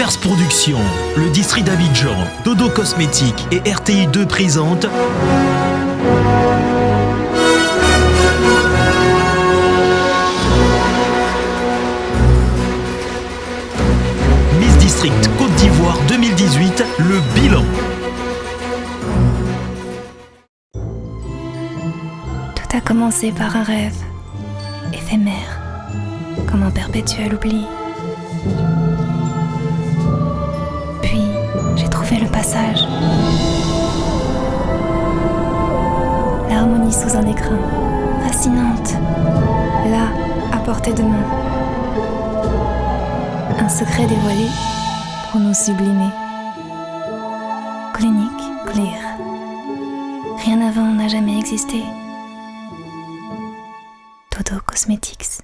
Reverse Production, le district d'Abidjan, Dodo Cosmétiques et RTI2 présentent Miss District Côte d'Ivoire 2018, le bilan. Tout a commencé par un rêve, éphémère, comme un perpétuel oubli. Puis, j'ai trouvé le passage. L'harmonie sous un écrin, fascinante, là, à portée de main. Un secret dévoilé pour nous sublimer. Clinique Clear. Rien avant n'a jamais existé. Dodo Cosmetics.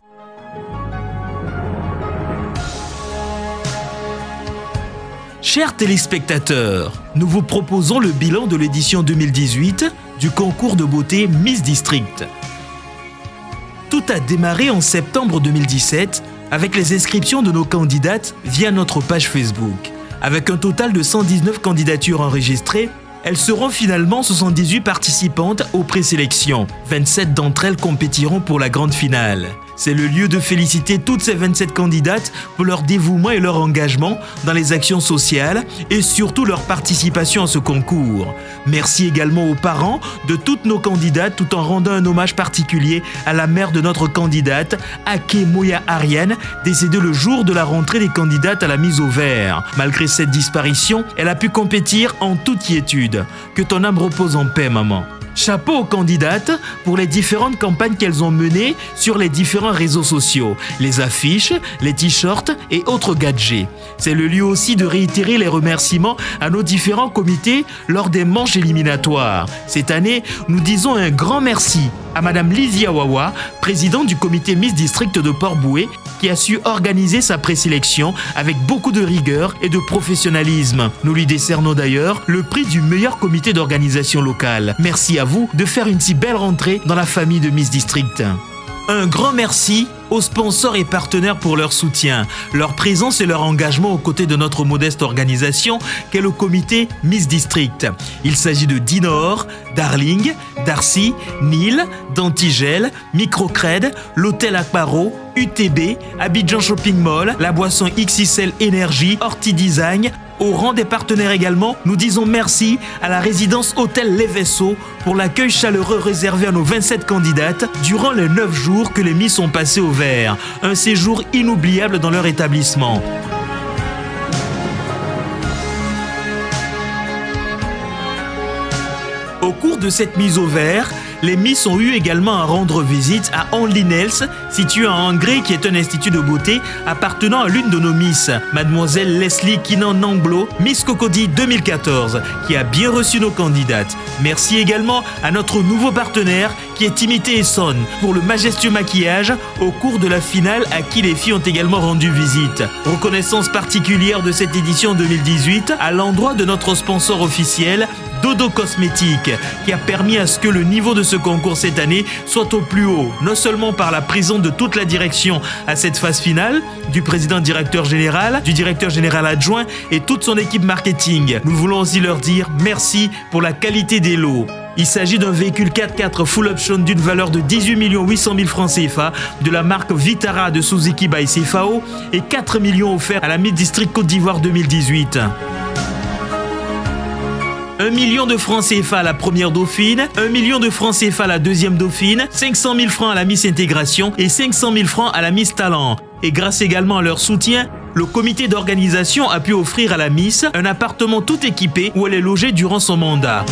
Chers téléspectateurs, nous vous proposons le bilan de l'édition 2018 du concours de beauté Miss District. Tout a démarré en septembre 2017 avec les inscriptions de nos candidates via notre page Facebook. Avec un total de 119 candidatures enregistrées, elles seront finalement 78 participantes aux présélections. 27 d'entre elles compétiront pour la grande finale. C'est le lieu de féliciter toutes ces 27 candidates pour leur dévouement et leur engagement dans les actions sociales et surtout leur participation à ce concours. Merci également aux parents de toutes nos candidates tout en rendant un hommage particulier à la mère de notre candidate, Ake Moya Ariane, décédée le jour de la rentrée des candidates à la mise au vert. Malgré cette disparition, elle a pu compétir en toute quiétude. Que ton âme repose en paix, maman. Chapeau aux candidates pour les différentes campagnes qu'elles ont menées sur les différents réseaux sociaux, les affiches, les t-shirts et autres gadgets. C'est le lieu aussi de réitérer les remerciements à nos différents comités lors des manches éliminatoires. Cette année, nous disons un grand merci à Madame Lizia Wawa, présidente du comité Miss District de Port-Bouët, qui a su organiser sa présélection avec beaucoup de rigueur et de professionnalisme. Nous lui décernons d'ailleurs le prix du meilleur comité d'organisation locale. Merci à vous de faire une si belle rentrée dans la famille de Miss District. Un grand merci aux sponsors et partenaires pour leur soutien, leur présence et leur engagement aux côtés de notre modeste organisation qu'est le comité Miss District. Il s'agit de Dinor, Darling, Darcy, Nil, Dantigel, Microcred, l'Hôtel Aquaro, UTB, Abidjan Shopping Mall, la boisson XXL Énergie, Horti Design. Au rang des partenaires également, nous disons merci à la résidence Hôtel Les Vaisseaux pour l'accueil chaleureux réservé à nos 27 candidates durant les 9 jours que les Miss ont passés au vert. Un séjour inoubliable dans leur établissement. Au cours de cette mise au vert, les Miss ont eu également à rendre visite à Only Nails, situé à Angré, qui est un institut de beauté appartenant à l'une de nos Miss, Mademoiselle Leslie Kinan-Nanglo, Miss Cocody 2014, qui a bien reçu nos candidates. Merci également à notre nouveau partenaire, qui est Timité et Son, pour le majestueux maquillage au cours de la finale à qui les filles ont également rendu visite. Reconnaissance particulière de cette édition 2018 à l'endroit de notre sponsor officiel, Dodo Cosmétiques, qui a permis à ce que le niveau de ce concours cette année soit au plus haut, non seulement par la présence de toute la direction à cette phase finale, du président-directeur général, du directeur général adjoint et toute son équipe marketing. Nous voulons aussi leur dire merci pour la qualité des lots. Il s'agit d'un véhicule 4x4 full option d'une valeur de 18 800 000 francs CFA de la marque Vitara de Suzuki by CFAO et 4 millions offerts à la Miss District Côte d'Ivoire 2018. 1 million de francs CFA à la première dauphine, 1 million de francs CFA à la deuxième dauphine, 500 000 francs à la Miss Intégration et 500 000 francs à la Miss Talent. Et grâce également à leur soutien, le comité d'organisation a pu offrir à la Miss un appartement tout équipé où elle est logée durant son mandat.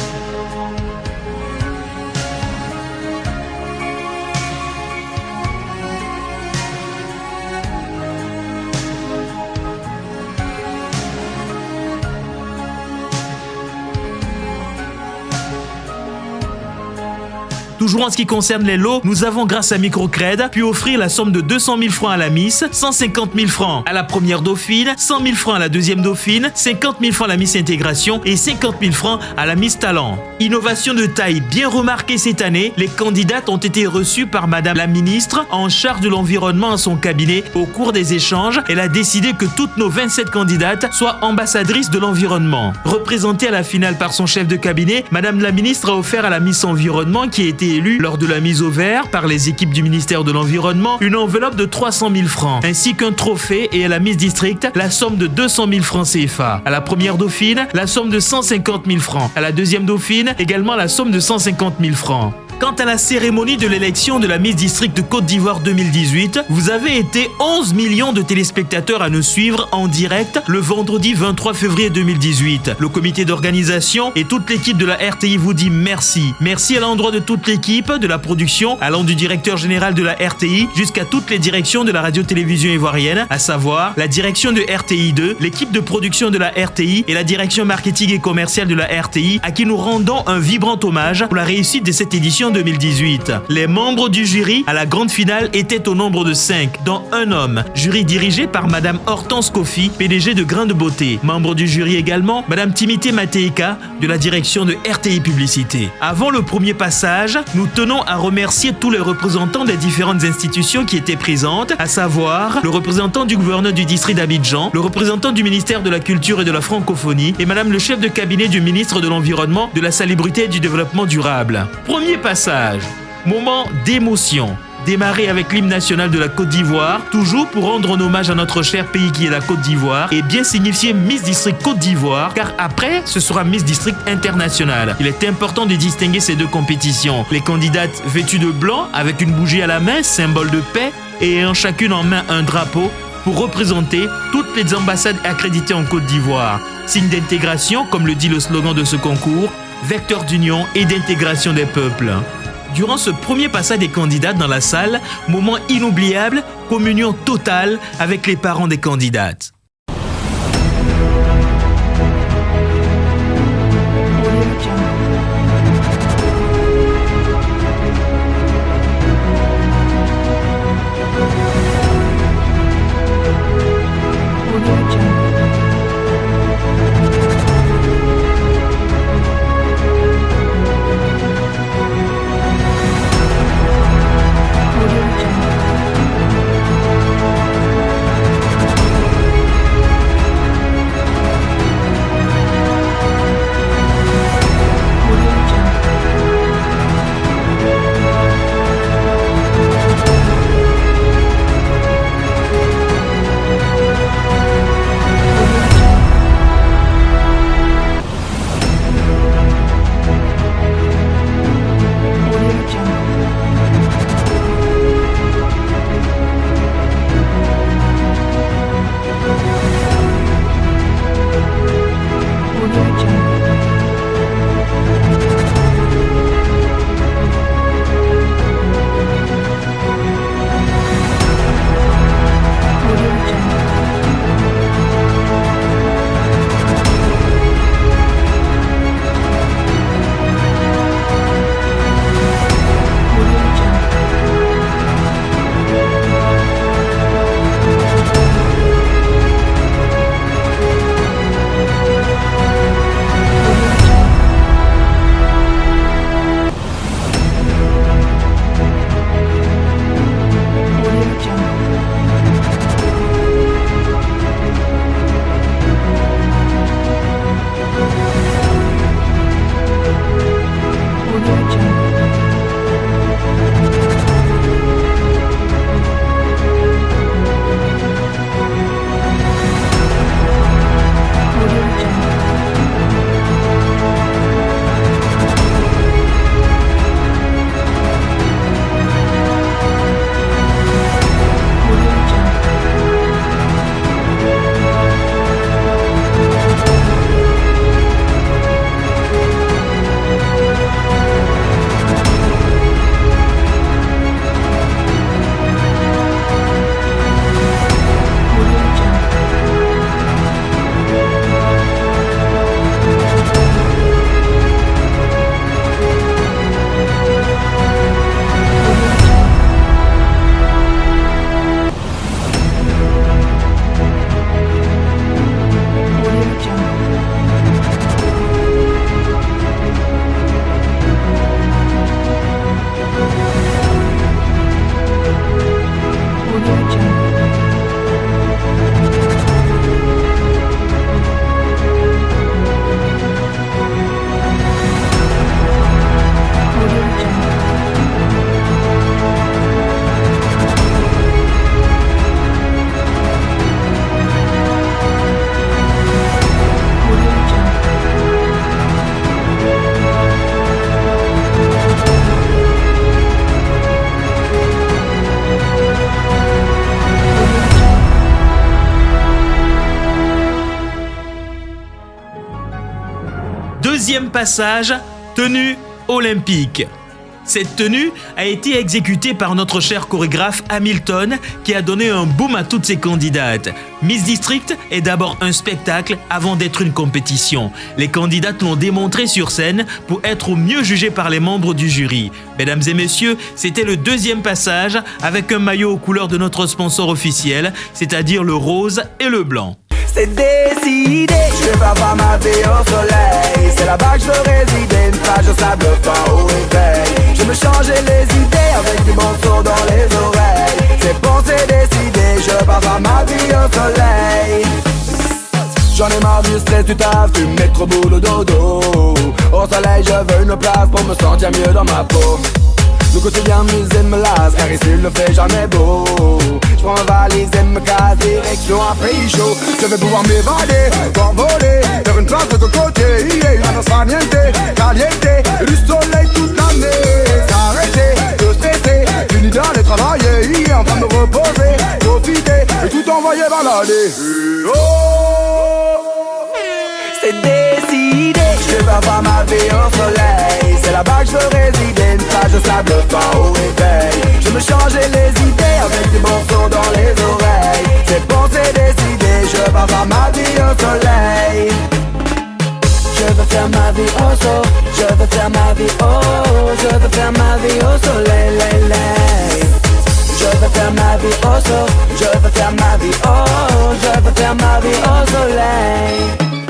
Toujours en ce qui concerne les lots, nous avons grâce à Microcred pu offrir la somme de 200 000 francs à la Miss, 150 000 francs à la première dauphine, 100 000 francs à la deuxième dauphine, 50 000 francs à la Miss Intégration et 50 000 francs à la Miss Talent. Innovation de taille bien remarquée cette année, les candidates ont été reçues par Madame la ministre en charge de l'environnement à son cabinet. Au cours des échanges, elle a décidé que toutes nos 27 candidates soient ambassadrices de l'environnement. Représentée à la finale par son chef de cabinet, Madame la ministre a offert à la Miss Environnement qui a été élue lors de la mise au vert par les équipes du ministère de l'Environnement une enveloppe de 300 000 francs ainsi qu'un trophée et à la Miss District la somme de 200 000 francs CFA. À la première dauphine, la somme de 150 000 francs. À la deuxième dauphine, également la somme de 150 000 francs. Quant à la cérémonie de l'élection de la Miss District de Côte d'Ivoire 2018, vous avez été 11 millions de téléspectateurs à nous suivre en direct le vendredi 23 février 2018. Le comité d'organisation et toute l'équipe de la RTI vous dit merci. Merci à l'endroit de toute l'équipe de la production, allant du directeur général de la RTI jusqu'à toutes les directions de la radio-télévision ivoirienne, à savoir la direction de RTI 2, l'équipe de production de la RTI et la direction marketing et commerciale de la RTI, à qui nous rendons un vibrant hommage pour la réussite de cette édition 2018. Les membres du jury à la grande finale étaient au nombre de 5, dont un homme. Jury dirigé par Madame Hortense Kofi, PDG de Grain de Beauté. Membre du jury également, Madame Timité Mateika, de la direction de RTI Publicité. Avant le premier passage, nous tenons à remercier tous les représentants des différentes institutions qui étaient présentes, à savoir le représentant du gouverneur du district d'Abidjan, le représentant du ministère de la Culture et de la Francophonie et Madame le chef de cabinet du ministre de l'Environnement, de la Salubrité et du Développement durable. Premier passage. Moment d'émotion. Démarrer avec l'hymne national de la Côte d'Ivoire, toujours pour rendre un hommage à notre cher pays qui est la Côte d'Ivoire et bien signifier Miss District Côte d'Ivoire, car après, ce sera Miss District International. Il est important de distinguer ces deux compétitions. Les candidates vêtues de blanc avec une bougie à la main, symbole de paix, et ayant chacune en main un drapeau pour représenter toutes les ambassades accréditées en Côte d'Ivoire. Signe d'intégration, comme le dit le slogan de ce concours, vecteur d'union et d'intégration des peuples. Durant ce premier passage des candidates dans la salle, moment inoubliable, communion totale avec les parents des candidates. Deuxième passage, tenue olympique. Cette tenue a été exécutée par notre cher chorégraphe Hamilton qui a donné un boom à toutes ses candidates. Miss District est d'abord un spectacle avant d'être une compétition. Les candidates l'ont démontré sur scène pour être au mieux jugées par les membres du jury. Mesdames et messieurs, c'était le deuxième passage avec un maillot aux couleurs de notre sponsor officiel, c'est-à-dire le rose et le blanc. C'est décidé, je vais pas ma vie au soleil. C'est là-bas que je veux résider, une plage de sable fin au réveil. Je me changeais les idées avec du manteau dans les oreilles. C'est pensé décidé, je vais pas ma vie au soleil. J'en ai marre du stress, du taf, du métro, boulot, dodo. Au soleil, je veux une place pour me sentir mieux dans ma peau. Le quotidien musée me lasse, car ici il ne fait jamais beau. Je prends ma valise et me casse, direction un pays chaud. Je vais pouvoir m'évader, m'envoler, faire une place de côté. La nostra niente, caliente, et du soleil toute l'année. S'arrêter, de stresser, fini d'aller travailler. En train de me reposer, profiter, et tout envoyer balader. C'est décidé, je vais pas ma vie au soleil. C'est là-bas que je veux résider, une plage de sable fin au réveil. Je me changeais les idées avec des morceaux dans les oreilles. C'est pensé décidé, je vais pas ma vie au soleil. Je veux faire ma vie au sol, je veux faire ma vie je veux faire ma vie au soleil, Je veux faire ma vie au sol, je veux faire ma vie je veux faire ma vie au soleil.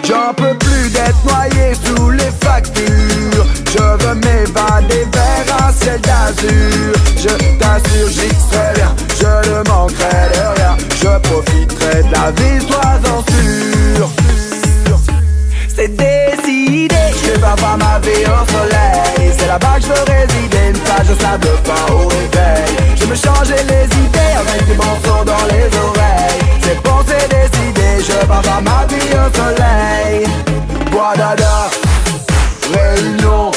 J'en peux plus d'être noyé sous les factures. Je veux m'évader vers un ciel d'azur. Je t'assure, j'y serai bien, je ne manquerai de rien. Je profiterai de la vie, sois-en sûr. C'est décidé, je vais pas ma vie au soleil. C'est là-bas que je veux résider, une plage de sable fin au réveil. Je me changeais les idées avec des morceaux dans les oreilles. C'est pensé décidé, je vais pas ma vie au soleil. Guadada, Réunion,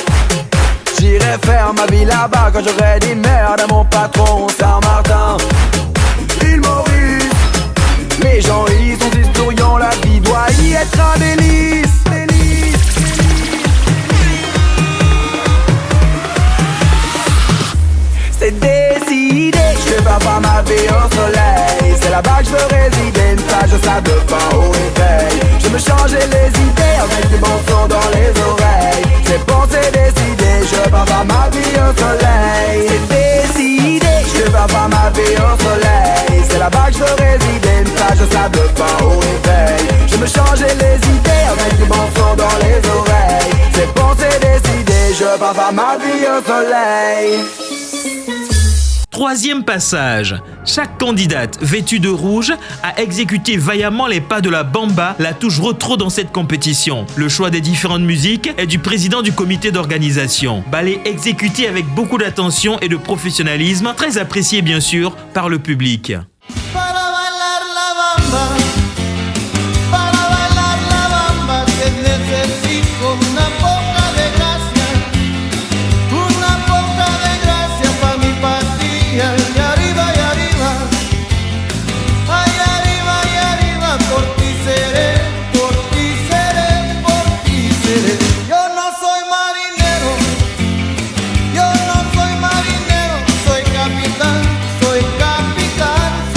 j'irai faire ma vie là-bas quand j'aurai dit merde à mon patron. Saint-Martin, île Maurice, les gens y sont historiants, la vie doit y être un délice. C'est décidé, je vais pas ma vie au soleil. C'est là-bas que je veux résider, une plage de sable fin au réveil. Je me changeais les idées avec des morceaux dans les oreilles. C'est pensé décidé, je vais pas ma vie au soleil. C'est décidé, je vais pas ma vie au soleil. C'est là-bas que je veux résider, une plage de sable fin au réveil. Je me changeais les idées avec des morceaux dans les oreilles. C'est pensé décidé, je vais pas ma vie au soleil. Troisième passage. Chaque candidate vêtue de rouge a exécuté vaillamment les pas de la bamba, la touche retro dans cette compétition. Le choix des différentes musiques est du président du comité d'organisation. Ballet exécuté avec beaucoup d'attention et de professionnalisme, très apprécié bien sûr par le public. Soy capitán,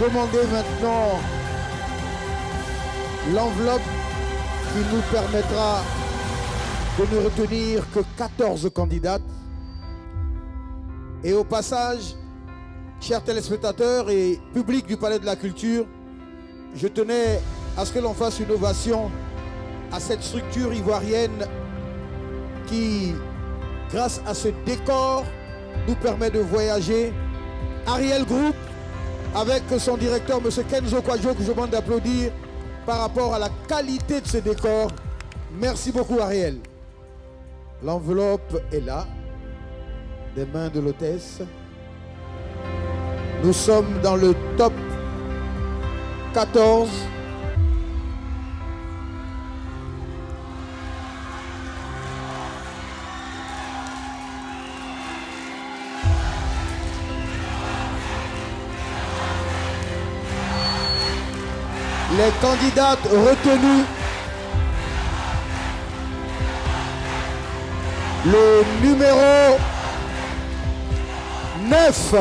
demander maintenant l'enveloppe qui nous permettra de ne retenir que 14 candidates. Et au passage, chers téléspectateurs et public du Palais de la Culture, je tenais à ce que l'on fasse une ovation à cette structure ivoirienne qui, grâce à ce décor, nous permet de voyager. Ariel Group, avec son directeur, M. Kenzo Kwadjo, que je demande d'applaudir par rapport à la qualité de ce décor. Merci beaucoup, Ariel. L'enveloppe est là, des mains de l'hôtesse. Nous sommes dans le top 14. Les candidates retenues. Le numéro 9.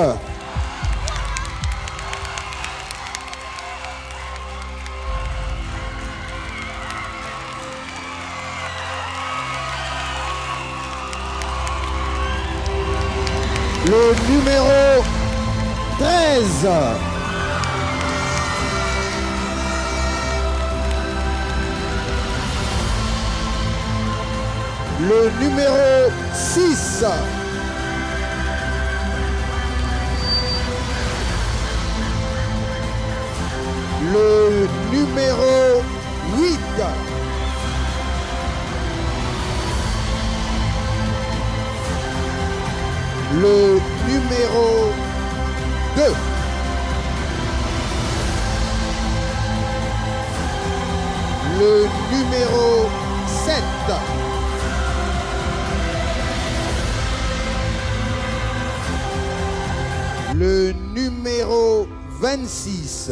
Le numéro 13. Le numéro 6. Le numéro 8. Le numéro 2. Le numéro 7. Le numéro 26.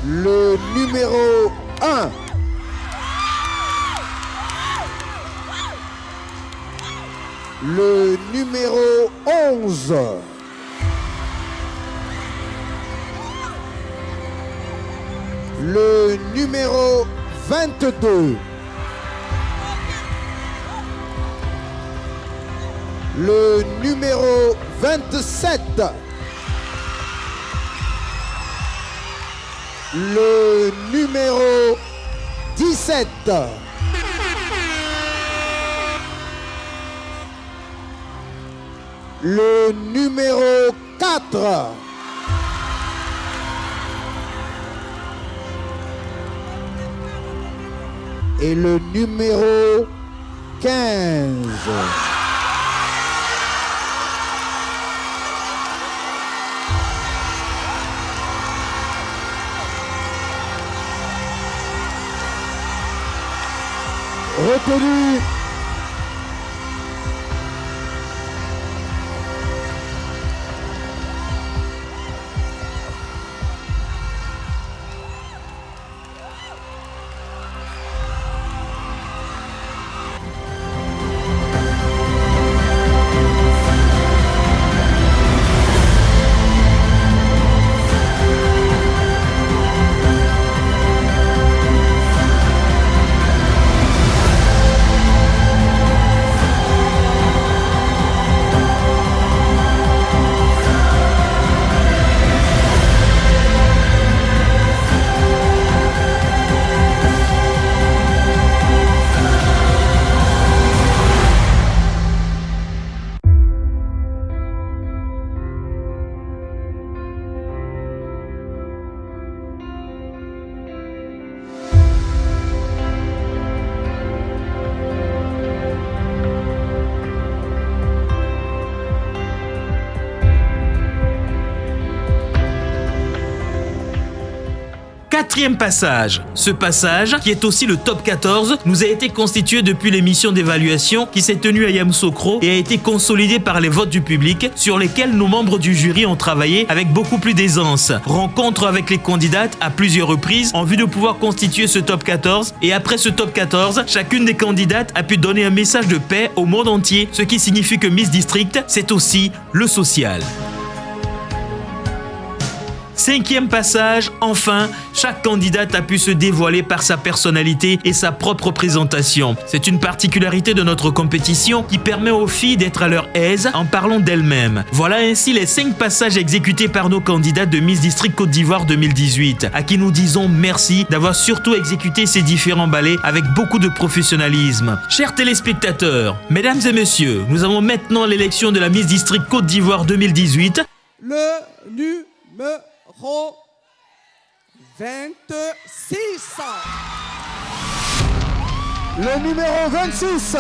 Le numéro 1. Le numéro 11. Le numéro 22. Le numéro 27. Le numéro 17. Le numéro 4. Et le numéro 15. Retenu. 4e passage. Ce passage, qui est aussi le top 14, nous a été constitué depuis l'émission d'évaluation qui s'est tenue à Yamoussoukro et a été consolidé par les votes du public sur lesquels nos membres du jury ont travaillé avec beaucoup plus d'aisance. Rencontre avec les candidates à plusieurs reprises en vue de pouvoir constituer ce top 14 et après ce top 14, chacune des candidates a pu donner un message de paix au monde entier, ce qui signifie que Miss District, c'est aussi le social. 5e passage, enfin, chaque candidate a pu se dévoiler par sa personnalité et sa propre présentation. C'est une particularité de notre compétition qui permet aux filles d'être à leur aise en parlant d'elles-mêmes. Voilà ainsi les 5 passages exécutés par nos candidates de Miss District Côte d'Ivoire 2018, à qui nous disons merci d'avoir surtout exécuté ces différents ballets avec beaucoup de professionnalisme. Chers téléspectateurs, mesdames et messieurs, nous avons maintenant l'élection de la Miss District Côte d'Ivoire 2018. Le numéro 26. Le numéro 26.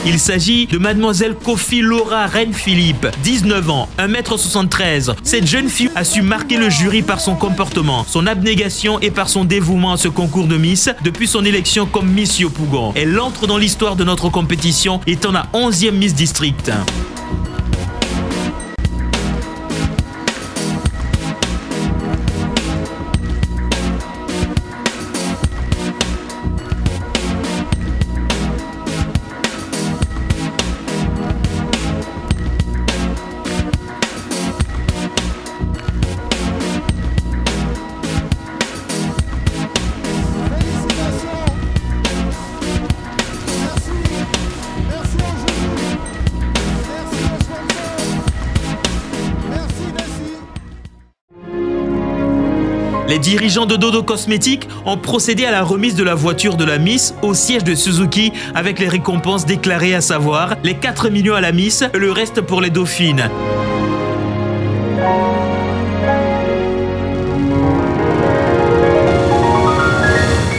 Il s'agit de mademoiselle Kofi Laura Reine-Philippe, 19 ans, 1m73. Cette jeune fille a su marquer le jury par son comportement, son abnégation et par son dévouement à ce concours de Miss depuis son élection comme Miss Yopougon. Elle entre dans l'histoire de notre compétition étant la 11e Miss District. Les dirigeants de Dodo Cosmétiques ont procédé à la remise de la voiture de la Miss au siège de Suzuki avec les récompenses déclarées, à savoir les 4 millions à la Miss et le reste pour les dauphines.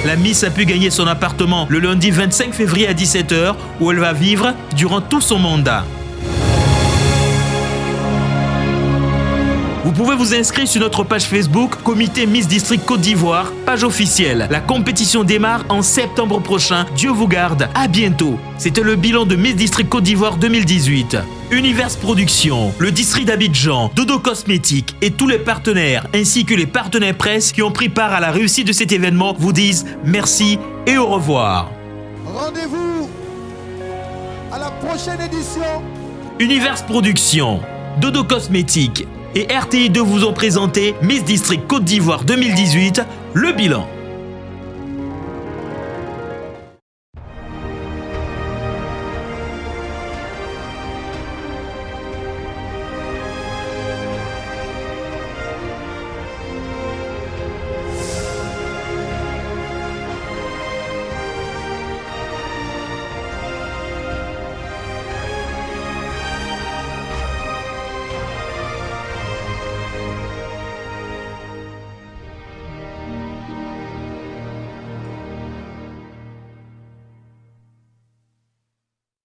La Miss a pu gagner son appartement le lundi 25 février à 17 h où elle va vivre durant tout son mandat. Vous pouvez vous inscrire sur notre page Facebook Comité Miss District Côte d'Ivoire, page officielle. La compétition démarre en septembre prochain. Dieu vous garde. À bientôt. C'était le bilan de Miss District Côte d'Ivoire 2018. Univers Productions, le district d'Abidjan, Dodo Cosmétiques et tous les partenaires ainsi que les partenaires presse qui ont pris part à la réussite de cet événement vous disent merci et au revoir. Rendez-vous à la prochaine édition. Univers Productions, Dodo Cosmétiques et RTI2 vous ont présenté Miss District Côte d'Ivoire 2018, le bilan.